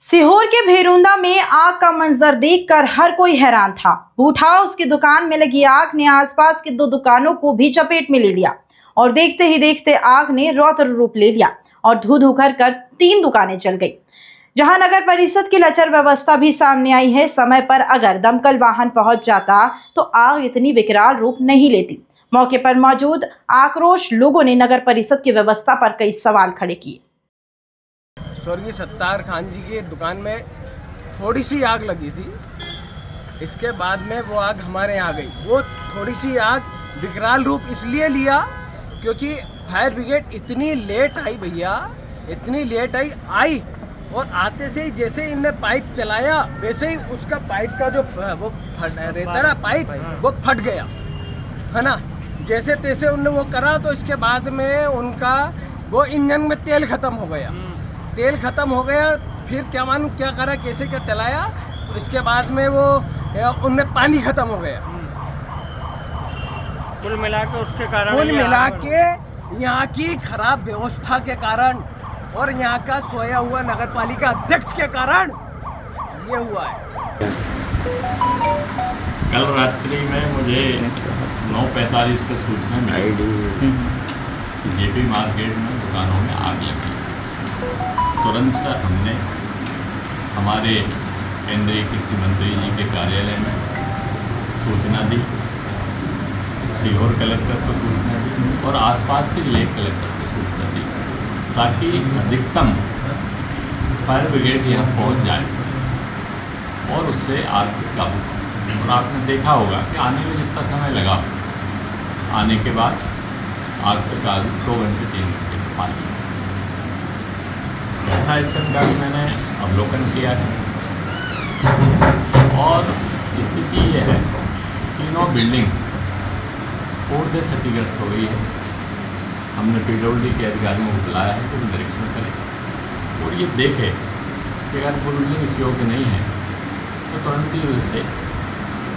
सीहोर के भेरुंदा में आग का मंजर देखकर हर कोई हैरान था। बूट हाउस की दुकान में लगी आग ने आसपास की 2 दुकानों को भी चपेट में ले लिया और देखते ही देखते आग ने रौद्र रूप ले लिया और धू धू कर 3 दुकानें जल गई। जहां नगर परिषद की लचर व्यवस्था भी सामने आई है। समय पर अगर दमकल वाहन पहुंच जाता तो आग इतनी विकराल रूप नहीं लेती। मौके पर मौजूद आक्रोश लोगों ने नगर परिषद की व्यवस्था पर कई सवाल खड़े किए। स्वर्गीय सत्तार खान जी की दुकान में थोड़ी सी आग लगी थी, इसके बाद में वो आग हमारे यहाँ गई। वो थोड़ी सी आग विकराल रूप इसलिए लिया क्योंकि फायर ब्रिगेड इतनी लेट आई भैया, इतनी लेट आई और आते से ही जैसे इनने पाइप चलाया वैसे ही उसका पाइप का जो वो रहता ना पाइप वो फट गया है ना। जैसे तैसे उनने वो करा तो इसके बाद में उनका वो इंजन में तेल ख़त्म हो गया। तेल ख़त्म हो गया, फिर क्या मालूम क्या करा, कैसे क्या चलाया, तो इसके बाद में वो उनमें पानी ख़त्म हो गया। कुल मिला के उसके कारण, कुल मिला के यहाँ की खराब व्यवस्था के कारण और यहाँ का सोया हुआ नगर पालिका अध्यक्ष के कारण ये हुआ है। कल रात्रि में मुझे 9:45 पर सूचना मिली कि जेपी मार्केट में दुकानों में आग लगी। तुरंत हमने हमारे केंद्रीय कृषि मंत्री जी के कार्यालय में सूचना दी, सीहोर कलेक्टर को सूचना दी और आसपास के जिले कलेक्टर को सूचना दी ताकि अधिकतम फायर ब्रिगेड यहाँ पहुँच जाए और उससे आग पर काबू पाए। और आपने देखा होगा कि आने में जितना समय लगा, आने के बाद आग पर काबू 2 घंटे 3 घंटे में पा लिया। घटनास्थल का मैंने अवलोकन किया है और स्थिति ये है, तीनों बिल्डिंग पूर्ण से क्षतिग्रस्त हो गई है। हमने PWD के अधिकारियों को बुलाया है कि वो निरीक्षण करें और ये देखें कि अगर वो बिल्डिंग इस योग्य नहीं है तो तुरंत ही उसे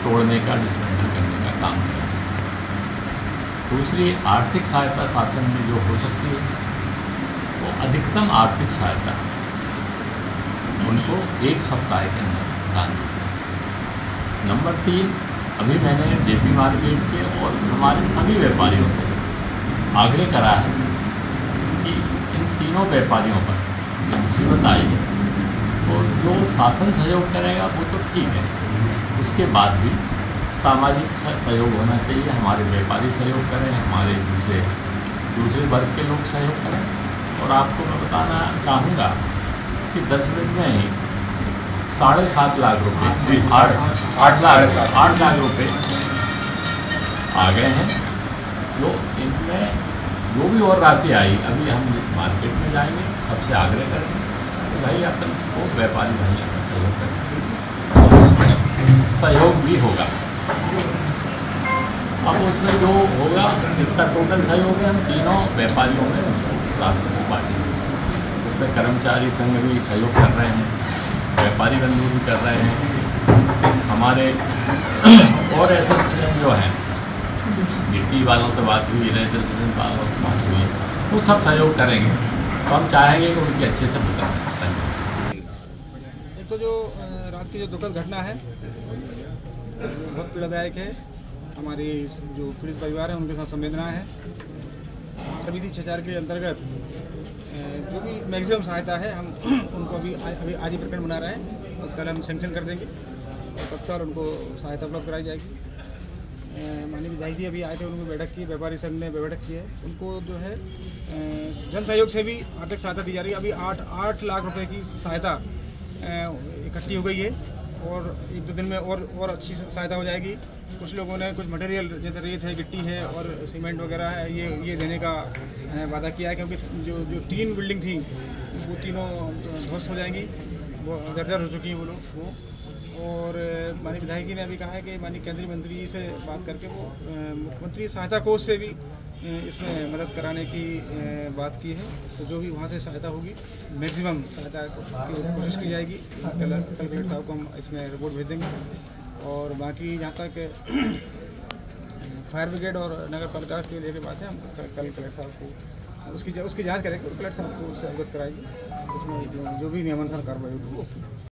तोड़ने का, डिसमेंटल करने का काम करें। दूसरी, आर्थिक सहायता शासन में जो हो सकती है वो अधिकतम आर्थिक सहायता उनको 1 सप्ताह के अंदर दान देते हैं। नंबर 3, अभी मैंने जेपी मार्केट के और हमारे सभी व्यापारियों से आग्रह करा है कि इन तीनों व्यापारियों पर जो मुसीबत आई है तो जो शासन सहयोग करेगा वो तो ठीक है, उसके बाद भी सामाजिक सहयोग होना चाहिए। हमारे व्यापारी सहयोग करें, हमारे दूसरे वर्ग के लोग सहयोग करें। और आपको मैं बताना चाहूँगा कि 10 मिनट में ही 7.5 लाख रुपये, 8 लाख रुपये आ गए हैं। जो इनमें जो भी और राशि आई, अभी हम मार्केट में जाएंगे, सबसे आग्रह करेंगे कि भाई अपन को व्यापारी भाइयों का सहयोग करें और उसमें सहयोग भी होगा। अब उसमें जो होगा जितना टोटल सहयोग है हम तीनों व्यापारियों में उस राशि को बांटेंगे। उसमें कर्मचारी संघ भी सहयोग कर रहे हैं, व्यापारी बंधु भी कर रहे हैं, हमारे और एसोसिएशन जो हैं, गिट्टी वालों से बात हुई, रजिस्ट्रेशन वालों से बात हुई, वो सब सहयोग करेंगे। तो हम चाहेंगे कि उनकी अच्छे से बुक करें। एक तो जो रात की जो दुखद घटना है बहुत पीड़ादायक है। हमारी जो पीड़ित परिवार है उनके साथ संवेदनाएं हैं। RBC 6.4 के अंतर्गत जो भी मैक्सिमम सहायता है हम उनको अभी आज ही प्रकरण बना रहे हैं और कल हम सैंक्शन कर देंगे और तत्काल उनको सहायता उपलब्ध कराई जाएगी। माननीय विधायक जी अभी आए थे, उनको बैठक की, व्यापारी संघ ने बैठक की है। उनको जो है जन सहयोग से भी आर्थिक सहायता दी जा रही है। अभी 8 लाख रुपए की सहायता इकट्ठी हो गई है और 1-2 दिन में और अच्छी सहायता हो जाएगी। कुछ लोगों ने कुछ मटेरियल जैसे रेत है, गिट्टी है और सीमेंट वगैरह है, ये देने का वादा किया है क्योंकि जो 3 बिल्डिंग थी वो तीनों ध्वस्त हो जाएंगी, वो जर्जर हो चुकी हैं वो लोग वो। और माननीय विधायक जी ने अभी कहा है कि माननीय केंद्रीय मंत्री जी से बात करके वो मुख्यमंत्री सहायता कोष से भी इसमें मदद कराने की बात की है। तो जो भी वहाँ से सहायता होगी मैक्सिमम सहायता की कोशिश की जाएगी। कल कलेक्टर साहब को हम इसमें रिपोर्ट भेज देंगे। और बाकी जहाँ तक फायर ब्रिगेड और नगर पालिका के लिए बात है, हम कल कलेक्टर साहब को उसकी जांच करेंगे और कलेक्टर साहब को उससे अवगत कराएंगे, उसमें जो भी नियमानुसार कार्रवाई होगी वो